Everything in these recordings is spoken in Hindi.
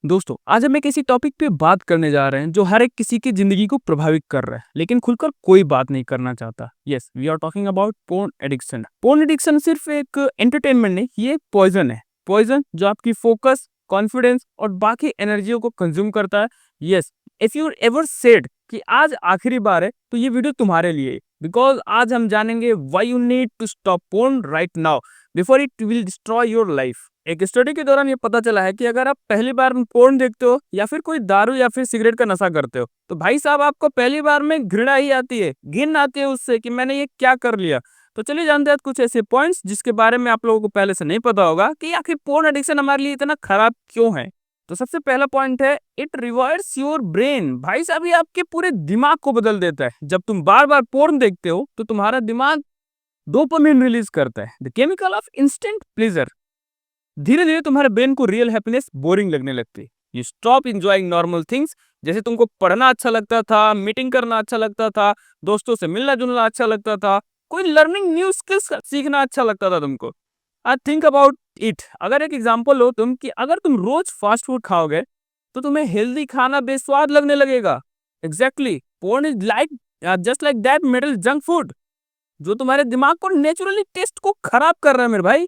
दोस्तों, आज हम एक ऐसी टॉपिक पे बात करने जा रहे हैं जो हर एक किसी की जिंदगी को प्रभावित कर रहा है, लेकिन खुलकर कोई बात नहीं करना चाहता। Yes, we are talking about porn addiction. Porn addiction सिर्फ एक एंटरटेनमेंट नहीं, ये एक पॉइजन है। पॉइजन जो आपकी फोकस, कॉन्फिडेंस और बाकी एनर्जियों को कंज्यूम करता है। Yes, if you ever said कि आज आखिरी बार है, तो ये वीडियो तुम्हारे लिए, बिकॉज आज हम जानेंगे why you need to stop porn right now before it will destroy your life. एक स्टडी के दौरान ये पता चला है कि अगर आप पहली बार में पोर्न देखते हो या फिर कोई दारू या फिर सिगरेट का नशा करते हो, तो भाई साहब आपको पहली बार में घृणा ही आती है, घिन आती है उससे कि मैंने ये क्या कर लिया। तो चलिए जानते हैं कुछ ऐसे पॉइंट्स जिसके बारे में आप लोगों को पहले से नहीं पता होगा कि आखिर पोर्न एडिक्शन हमारे लिए इतना खराब क्यों है। तो सबसे पहला पॉइंट है, इट रिवायर्स योर ब्रेन। भाई साहब ये आपके पूरे दिमाग को बदल देता है। जब तुम बार बार पोर्न देखते हो तो तुम्हारा दिमाग डोपामिन रिलीज करता है, the chemical of instant pleasure. धीरे धीरे तुम्हारे ब्रेन को रियल हैप्पीनेस बोरिंग लगने लगती है। You stop enjoying normal things. जैसे तुमको पढ़ना अच्छा लगता था, मीटिंग करना अच्छा लगता था, दोस्तों से मिलना जुलना अच्छा लगता था, कोई लर्निंग न्यू स्किल्स सीखना अच्छा लगता था तुमको। I think about it. अगर एक एग्जांपल लो तुम कि अगर तुम रोज फास्ट फूड खाओगे तो तुम्हें हेल्दी खाना बेस्वाद लगने लगेगा। Exactly, porn is like just like that middle junk food जो तुम्हारे दिमाग को नेचुरली टेस्ट को खराब कर रहा है। मेरे भाई,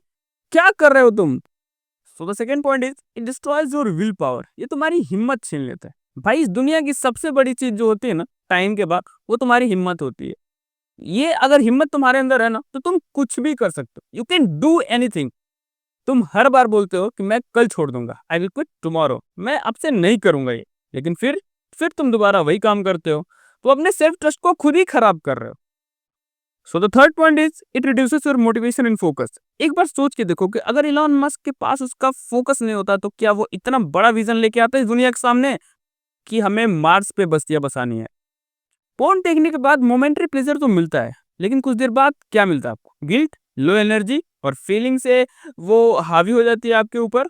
क्या कर रहे हो तुम? So the second point is, it destroys your will power. ये तुम्हारी हिम्मत छीन लेता है। भाई इस दुनिया की सबसे बड़ी चीज जो होती है ना टाइम के बाद, वो तुम्हारी हिम्मत होती है। ये अगर हिम्मत तुम्हारे अंदर है ना तो तुम कुछ भी कर सकते हो। You can do anything. तुम हर बार बोलते हो कि मैं कल छोड़ दूंगा, आई विल क्विट टुमारो, मैं अब से नहीं करूंगा ये, लेकिन फिर तुम दोबारा वही काम करते हो। तो अपने सेल्फ ट्रस्ट को खुद ही खराब कर रहे हो। So the third point is, it reduces your motivation and focus. एक बार सोच के देखो कि अगर इलॉन मस्क के पास उसका फोकस नहीं होता तो क्या वो इतना बड़ा विजन लेके आता इस दुनिया के सामने कि हमें मार्स पे बस्तियां बसानी है। पोर्न देखने के बाद मोमेंट्री प्लेजर तो मिलता है, लेकिन कुछ देर बाद क्या मिलता है आपको? गिल्ट, लो एनर्जी और फीलिंग से वो हावी हो जाती है आपके ऊपर।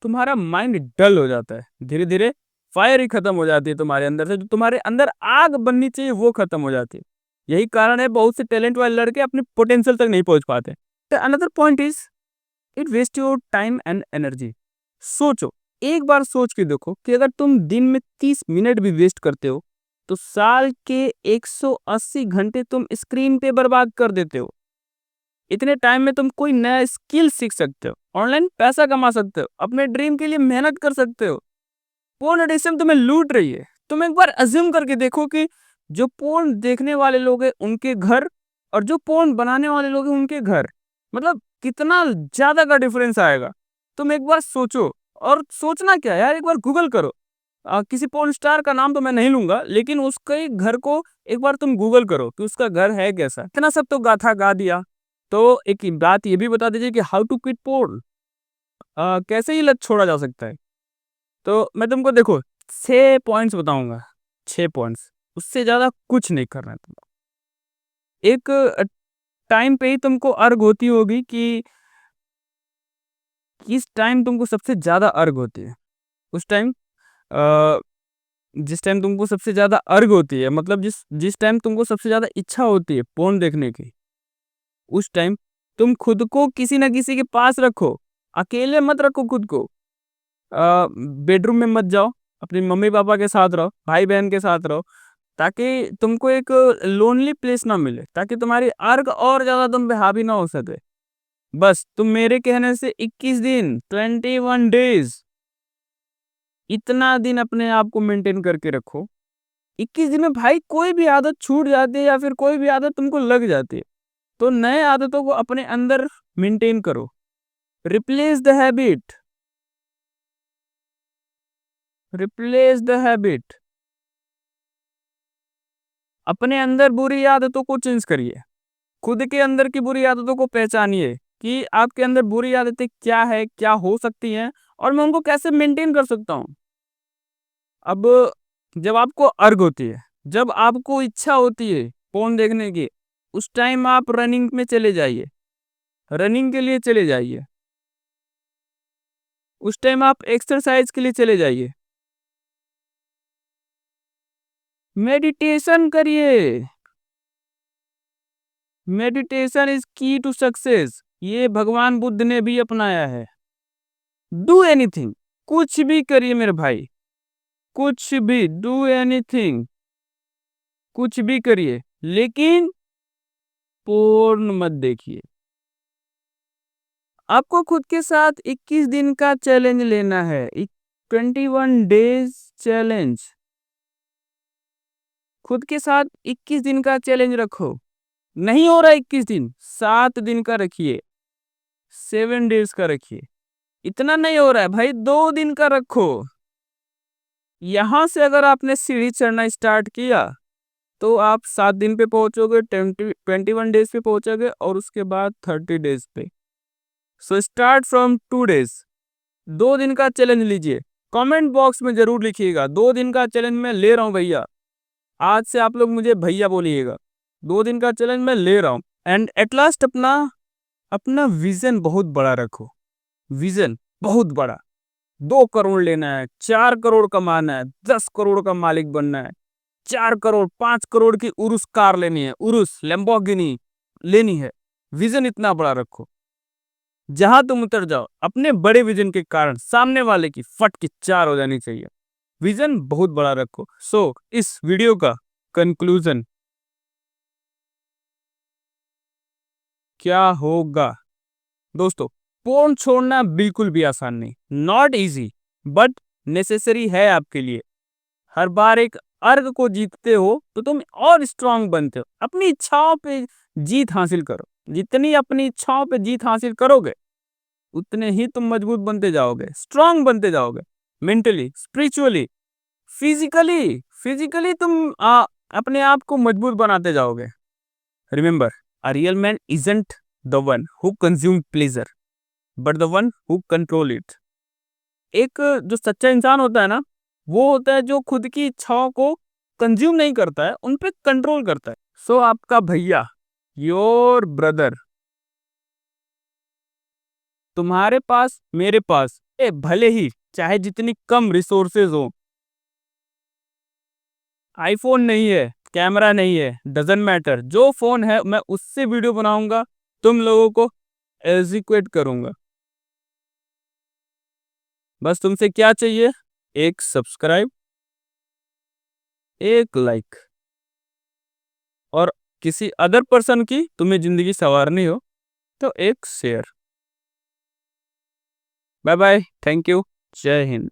तुम्हारा माइंड डल हो जाता है। धीरे धीरे फायर ही खत्म हो जाती है तुम्हारे अंदर से, जो तुम्हारे अंदर आग बननी चाहिए वो खत्म हो जाती है। यही कारण है बहुत से टैलेंट वाले लड़के अपने पोटेंशियल तक नहीं पहुंच पाते। Another point is, it waste your time and energy. सोचो, एक बार सोच के देखो कि अगर तुम दिन में 30 मिनट भी वेस्ट करते हो तो साल के 180 घंटे तुम स्क्रीन पे बर्बाद कर देते हो। इतने टाइम में तुम कोई नया स्किल सीख सकते हो, ऑनलाइन पैसा कमा सकते हो, अपने ड्रीम के लिए मेहनत कर सकते हो। पोर्न एडिक्शन तुम्हें लूट रही है। तुम एक बार अज्यूम करके देखो कि जो पोर्न देखने वाले लोग हैं उनके घर और जो पोर्न बनाने वाले लोग हैं उनके घर, मतलब कितना ज्यादा का डिफरेंस आएगा। तुम एक बार सोचो। और सोचना क्या यार, एक बार गूगल करो। किसी पोर्न स्टार का नाम तो मैं नहीं लूंगा, लेकिन उसके घर को एक बार तुम गूगल करो कि उसका घर है कैसा। इतना सब तो गाथा गा दिया, तो एक बात ये भी बता दीजिए कि हाउ टू क्विट पोर्न, कैसे ही लत छोड़ा जा सकता है। तो मैं तुमको देखो 6 पॉइंट्स बताऊंगा। 6 पॉइंट्स, उससे ज्यादा कुछ नहीं करना है तुमको। एक टाइम पे ही तुमको अर्घ होती होगी कि किस टाइम तुमको सबसे ज्यादा अर्घ होती है। उस टाइम, जिस टाइम तुमको सबसे ज्यादा अर्घ होती है, मतलब जिस जिस टाइम तुमको सबसे ज्यादा इच्छा होती है पोर्न देखने की, उस टाइम तुम खुद को किसी ना किसी के पास रखो। अकेले मत रखो खुद को। बेडरूम में मत जाओ, अपनी मम्मी पापा के साथ रहो, भाई बहन के साथ रहो, ताकि तुमको एक लोनली प्लेस ना मिले, ताकि तुम्हारी अर्ग और ज्यादा तुम पे हावी ना हो सके। बस तुम मेरे कहने से 21 दिन, 21 डेज, इतना दिन अपने आप को मेंटेन करके रखो। 21 दिन में भाई कोई भी आदत छूट जाती है या फिर कोई भी आदत तुमको लग जाती है, तो नए आदतों को अपने अंदर मेंटेन करो। Replace the habit, replace the habit. अपने अंदर बुरी आदतों को चेंज करिए। खुद के अंदर की बुरी आदतों को पहचानिए कि आपके अंदर बुरी आदतें क्या है, क्या हो सकती हैं, और मैं उनको कैसे मेंटेन कर सकता हूँ। अब जब आपको अर्घ होती है, जब आपको इच्छा होती है फोन देखने की, उस टाइम आप रनिंग में चले जाइए, रनिंग के लिए चले जाइए। उस टाइम आप एक्सरसाइज के लिए चले जाइए। मेडिटेशन करिए। मेडिटेशन इज की टू सक्सेस। ये भगवान बुद्ध ने भी अपनाया है। Do anything. कुछ भी करिए मेरे भाई, कुछ भी, डू एनीथिंग, कुछ भी करिए, लेकिन पोर्न मत देखिए। आपको खुद के साथ 21 दिन का चैलेंज लेना है, 21 डेज चैलेंज। खुद के साथ 21 दिन का चैलेंज रखो। नहीं हो रहा 21 दिन, 7 दिन का रखिए, 7 डेज का रखिए। इतना नहीं हो रहा है भाई, 2 दिन का रखो। यहां से अगर आपने सीढ़ी चढ़ना स्टार्ट किया तो आप 7 दिन पे पहुंचोगे, 21 डेज पे पहुंचोगे और उसके बाद 30 डेज पे। So start from 2 days. 2 दिन का चैलेंज लीजिए। कमेंट बॉक्स में जरूर लिखिएगा 2 दिन का चैलेंज मैं ले रहा हूं भैया। आज से आप लोग मुझे भैया बोलिएगा। 2 दिन का चैलेंज मैं ले रहा हूं। एंड एट लास्ट अपना अपना विजन बहुत बड़ा रखो। विजन बहुत बड़ा। 2 करोड़ लेना है, 4 करोड़ कमाना है, 10 करोड़ का मालिक बनना है, 4 करोड़ 5 करोड़ की उरुस कार लेनी है, उरुस लैम्बोर्गिनी लेनी है। विजन इतना बड़ा रखो। जहां तुम उतर जाओ, अपने बड़े विजन के कारण सामने वाले की फट की 4 हो जानी चाहिए। विजन बहुत बड़ा रखो। सो इस वीडियो का कंक्लूजन क्या होगा दोस्तों? पोर्न छोड़ना बिल्कुल भी आसान नहीं, नॉट इजी, बट नेसेसरी है आपके लिए। हर बार एक अर्ग को जीतते हो तो तुम और स्ट्रांग बनते हो। अपनी इच्छाओं पे जीत हासिल करो। जितनी अपनी इच्छाओं पे जीत हासिल करोगे उतने ही तुम मजबूत बनते जाओगे, स्ट्रांग बनते जाओगे। मेंटली, स्पिरिचुअली, फिजिकली तुम अपने आप को मजबूत बनाते जाओगे। Remember, a real man isn't the one who consume pleasure but the one who control it. एक जो सच्चा इंसान होता है ना, वो होता है जो खुद की इच्छाओं को कंज्यूम नहीं करता है, उन पे कंट्रोल करता है। सो आपका भैया, योर ब्रदर, तुम्हारे पास, मेरे पास, भले ही चाहे जितनी कम रिसोर्सेज हो, आईफोन नहीं है, कैमरा नहीं है, डजंट मैटर, जो फोन है मैं उससे वीडियो बनाऊंगा, तुम लोगों को एजुकेट करूंगा। बस तुमसे क्या चाहिए? एक सब्सक्राइब, एक लाइक, और किसी अदर पर्सन की तुम्हें जिंदगी संवारनी हो तो एक share. Bye bye, thank you, जय हिंद।